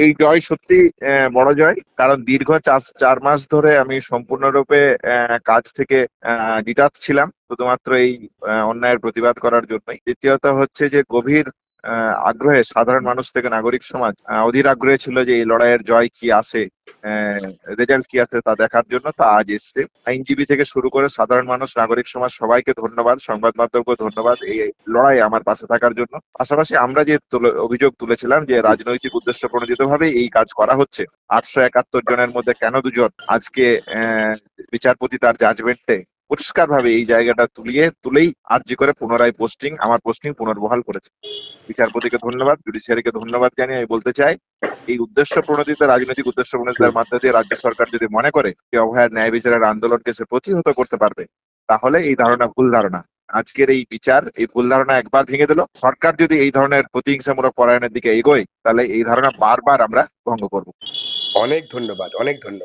এই জয় সত্যি বড় জয়, কারণ দীর্ঘ 4 মাস ধরে আমি সম্পূর্ণরূপে কাজ থেকে ডিটাচ ছিলাম শুধুমাত্র এই অন্যায়ের প্রতিবাদ করার জন্যই। দ্বিতীয়ত হচ্ছে যে গভীর আগ্রহে সাধারণ মানুষ থেকে নাগরিক সমাজ অধীর আগ্রহে ছিল যে এই লড়াইয়ের জয় কি আসে, রেজাল্ট কি আসে তা দেখার জন্য। তা আজ এসছে। আইনজীবী থেকে শুরু করে সাধারণ মানুষ, নাগরিক সমাজ সবাইকে ধন্যবাদ, সংবাদ মাধ্যমকে ধন্যবাদ এই লড়াই আমার পাশে থাকার জন্য। পাশাপাশি আমরা যে অভিযোগ তুলেছিলাম যে রাজনৈতিক উদ্দেশ্য প্রণোদিত ভাবে এই কাজ করা হচ্ছে, 871 জনের মধ্যে কেন 2 জন, আজকে বিচারপতি তার জাজমেন্টে পরিষ্কার ভাবে এই জায়গাটা তুলেই আর্জি করে পুনরায় আমার পোস্টিং পুনর্বহাল করেছে। বিচারপতিকে ধন্যবাদ, জুডিশিয়ারিকে ধন্যবাদ জানিয়ে আমি বলতে চাই, এই উদ্দেশ্য প্রণোদিত রাজনৈতিক উদ্দেশ্য প্রণোদিতার মধ্যে দিয়ে রাজ্য সরকার যদি মনে করে যে অভয়ার ন্যায় বিচারের আন্দোলনকে সে প্রতিহত করতে পারবে, তাহলে এই ধারণা ভুল ধারণা। আজকের এই বিচার এই ভুল ধারণা একবার ভেঙে দিল। সরকার যদি এই ধরনের প্রতিহিংসামূলক পরায়ণের দিকে এগোয়, তাহলে এই ধারণা বারবার আমরা ভঙ্গ করব। অনেক ধন্যবাদ, অনেক ধন্যবাদ।